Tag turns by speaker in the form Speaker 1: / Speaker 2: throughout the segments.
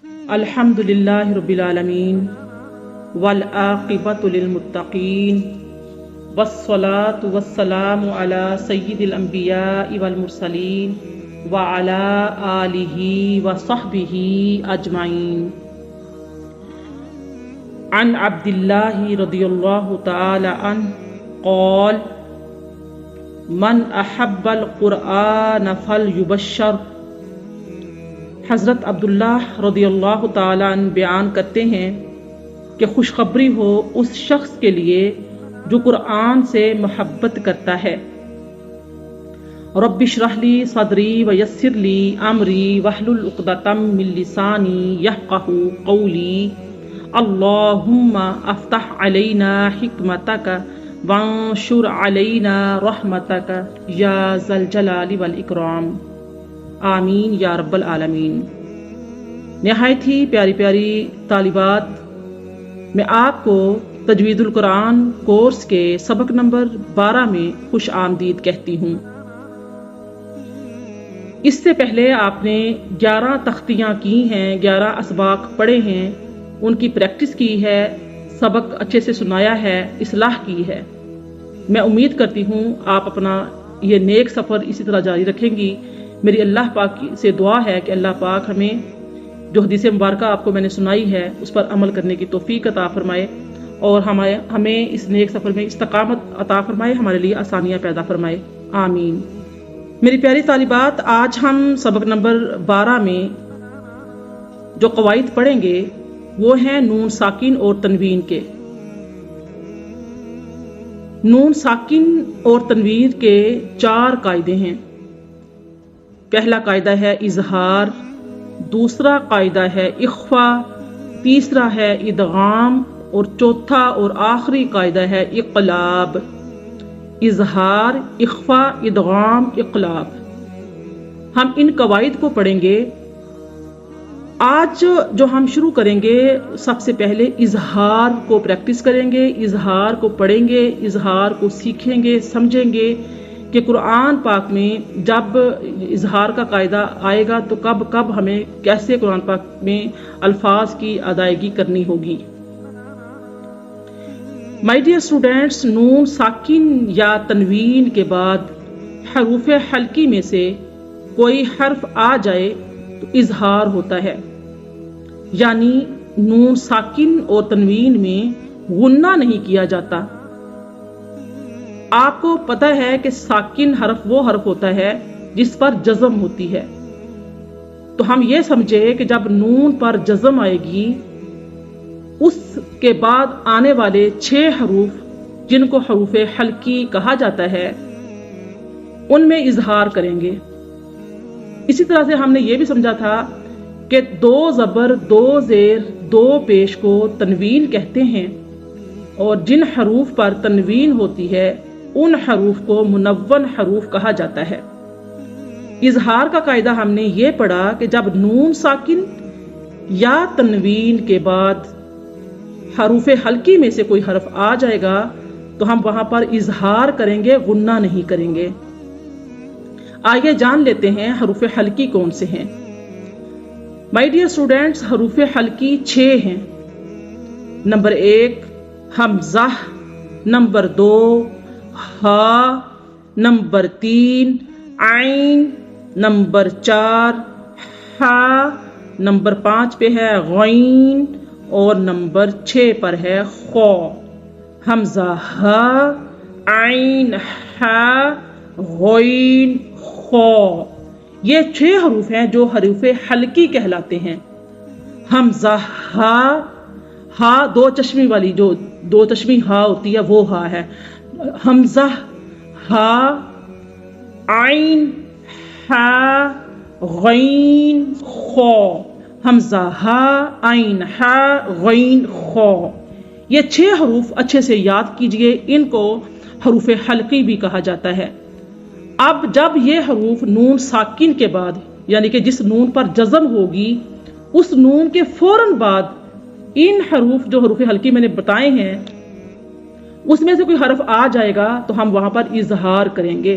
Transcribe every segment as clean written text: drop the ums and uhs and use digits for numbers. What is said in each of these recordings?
Speaker 1: الحمدللہ رب العالمین والعاقبۃ للمتقین والصلاة والسلام علی سید الانبیاء والمرسلین وعلی آلہ وصحبہ اجمعین۔ عن عبداللہ رضی اللہ تعالی عنہ قال من احب القرآن فلیبشر۔ حضرت عبداللہ رضی اللہ تعالیٰ عنہ بیان کرتے ہیں کہ خوشخبری ہو اس شخص کے لیے جو قرآن سے محبت کرتا ہے۔ رب اشرح لی صدری ویسر لی امری واحلل عقدۃ من لسانی یفقہوا قولی۔ اللہم افتح علینا حکمتک وانشر علینا رحمتک یا ذا الجلال والاکرام۔ آمین یا رب العالمین۔ نہایت ہی پیاری پیاری طالبات، میں آپ کو تجوید القرآن کورس کے سبق نمبر 12 میں خوش آمدید کہتی ہوں۔ اس سے پہلے آپ نے 11 تختیاں کی ہیں، 11 اسباق پڑھے ہیں، ان کی پریکٹس کی ہے، سبق اچھے سے سنایا ہے، اصلاح کی ہے۔ میں امید کرتی ہوں آپ اپنا یہ نیک سفر اسی طرح جاری رکھیں گی۔ میری اللہ پاک سے دعا ہے کہ اللہ پاک ہمیں جو حدیث مبارکہ آپ کو میں نے سنائی ہے اس پر عمل کرنے کی توفیق عطا فرمائے اور ہمیں اس نیک سفر میں استقامت عطا فرمائے، ہمارے لیے آسانیاں پیدا فرمائے، آمین۔ میری پیاری طالبات، آج ہم سبق نمبر 12 میں جو قواعد پڑھیں گے وہ ہیں نون ساکن اور تنوین کے۔ نون ساکن اور تنوین کے 4 قاعدے ہیں۔ پہلا قاعدہ ہے اظہار، دوسرا قاعدہ ہے اخفا، تیسرا ہے ادغام اور چوتھا اور آخری قاعدہ ہے اقلاب۔ اظہار، اخفا، ادغام، اقلاب، ہم ان قواعد کو پڑھیں گے۔ آج جو ہم شروع کریں گے سب سے پہلے اظہار کو پریکٹس کریں گے، اظہار کو پڑھیں گے، اظہار کو سیکھیں گے، سمجھیں گے کہ قرآن پاک میں جب اظہار کا قاعدہ آئے گا تو کب ہمیں کیسے قرآن پاک میں الفاظ کی ادائیگی کرنی ہوگی۔ مائی ڈیئر اسٹوڈینٹس، نون ساکن یا تنوین کے بعد حروف حلقی میں سے کوئی حرف آ جائے تو اظہار ہوتا ہے، یعنی نون ساکن اور تنوین میں غنہ نہیں کیا جاتا۔ آپ کو پتہ ہے کہ ساکن حرف وہ حرف ہوتا ہے جس پر جزم ہوتی ہے، تو ہم یہ سمجھے کہ جب نون پر جزم آئے گی اس کے بعد آنے والے 6 حروف جن کو حروف حلقی کہا جاتا ہے ان میں اظہار کریں گے۔ اسی طرح سے ہم نے یہ بھی سمجھا تھا کہ 2 زبر 2 زیر 2 پیش کو تنوین کہتے ہیں، اور جن حروف پر تنوین ہوتی ہے ان حروف کو منون حروف کہا جاتا ہے۔ اظہار کا قاعدہ ہم نے یہ پڑھا کہ جب نون ساکن یا تنوین کے بعد حروف حلقی میں سے کوئی حرف آ جائے گا تو ہم وہاں پر اظہار کریں گے، غنہ نہیں کریں گے۔ آئیے جان لیتے ہیں حروف حلقی کون سے ہیں۔ مائی ڈیئر اسٹوڈینٹس، حروف حلقی 6 ہیں۔ نمبر 1 حمزہ، نمبر 2 ہا، نمبر 3 عین، نمبر 4 ہا، نمبر 5 پہ ہے غین اور نمبر 6 پر ہے خا۔ حمزہ، ہا، عین، ہا، غین، خا، یہ 6 حروف ہیں جو حروف حلقی کہلاتے ہیں۔ حمزہ، ہا 2 چشمی والی، جو 2 چشمی ہا ہوتی ہے وہ ہا ہے۔ حمزہ، ہا، عین، ہا، غین، خا۔ حمزہ، ہا، عین، ہا، غین، خا، یہ 6 حروف اچھے سے یاد کیجئے، ان کو حروف حلقی بھی کہا جاتا ہے۔ اب جب یہ حروف نون ساکن کے بعد، یعنی کہ جس نون پر جزم ہوگی اس نون کے فوراً بعد ان حروف جو حروف حلقی میں نے بتائے ہیں اس میں سے کوئی حرف آ جائے گا تو ہم وہاں پر اظہار کریں گے۔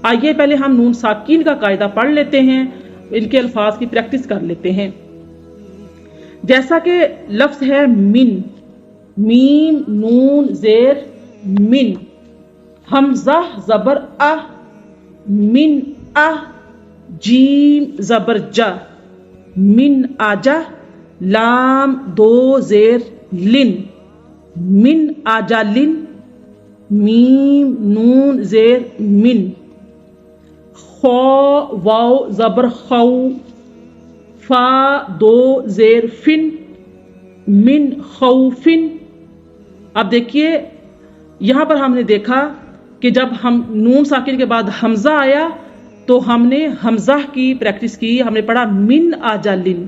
Speaker 1: آئیے پہلے ہم نون ساکین کا قاعدہ پڑھ لیتے ہیں، ان کے الفاظ کی پریکٹس کر لیتے ہیں۔ جیسا کہ لفظ ہے من، میم نون زیر من، حمزہ زبر من جیم زبر جا، من آجا، لام دو زیر لن، من آجا لن، میم نون زیر من، خو واو زبر خو، فا دو زیر فن، من خوفن۔ اب دیکھیے یہاں پر ہم نے دیکھا کہ جب ہم نون ساکن کے بعد حمزہ آیا تو ہم نے حمزہ کی پریکٹس کی، ہم نے پڑھا من آجا لن۔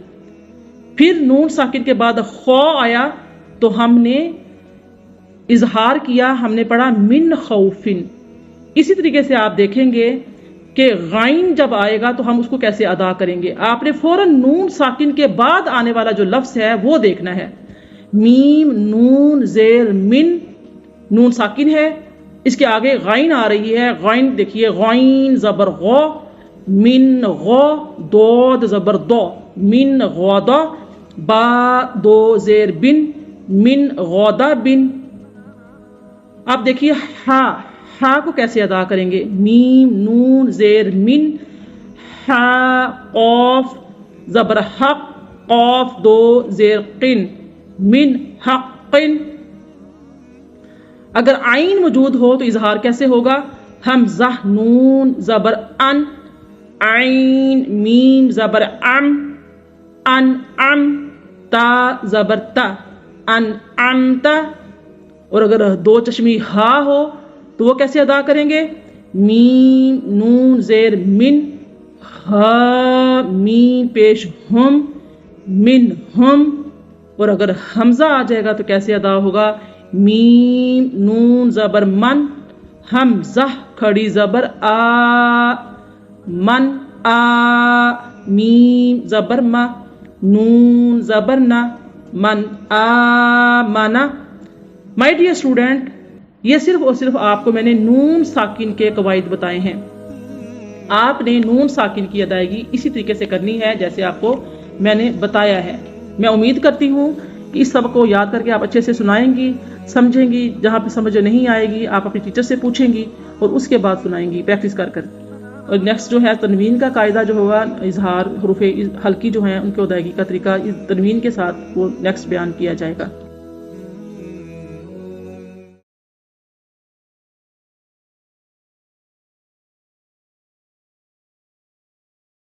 Speaker 1: پھر نون ساکن کے بعد خو آیا تو ہم نے اظہار کیا، ہم نے پڑھا من خوفن۔ اسی طریقے سے آپ دیکھیں گے کہ غائن جب آئے گا تو ہم اس کو کیسے ادا کریں گے۔ آپ نے فوراً نون ساکن کے بعد آنے والا جو لفظ ہے وہ دیکھنا ہے۔ میم نون زیر من، نون ساکن ہے، اس کے آگے غائن آ رہی ہے، غائن دیکھیے، غائن زبر غو، من غو، دود زبر دو، من غودا، با دو زیر بن، من غودا بن۔ اب دیکھیے ہا کو کیسے ادا کریں گے، میم نون زیر من، ہا قوف زبر حق، قوف دو زیر قن، من حقن۔ اگر عین موجود ہو تو اظہار کیسے ہوگا، حمزہ نون زبر ان، عین میم زبر ان تا زبر تا، انعمتا۔ اور اگر دو چشمی ہا ہو تو وہ کیسے ادا کریں گے، میم نون زیر من، ہا میم پیش ہم، من ہم۔ اور اگر حمزہ آ جائے گا تو کیسے ادا ہوگا، میم نون زبر من، حمزہ کھڑی زبر من میم زبر ما، نون زبر نا، من آمنا۔ مائی ڈیئر اسٹوڈنٹ، یہ صرف اور صرف آپ کو میں نے نون ساکن کے قواعد بتائے ہیں۔ آپ نے نون ساکن کی ادائیگی اسی طریقے سے کرنی ہے جیسے آپ کو میں نے بتایا ہے۔ میں امید کرتی ہوں کہ اس سبق کو یاد کر کے آپ اچھے سے سنائیں گی، سمجھیں گی، جہاں پہ سمجھ نہیں آئے گی آپ اپنی ٹیچر سے پوچھیں گی اور اس کے بعد سنائیں گی پریکٹس کر کر۔ اور نیکسٹ جو ہے تنوین کا قاعدہ جو ہوگا، اظہار حروف ہلکی جو ہیں ان کی ادائیگی کا طریقہ اس تنوین کے ساتھ وہ نیکسٹ بیان کیا جائے گا۔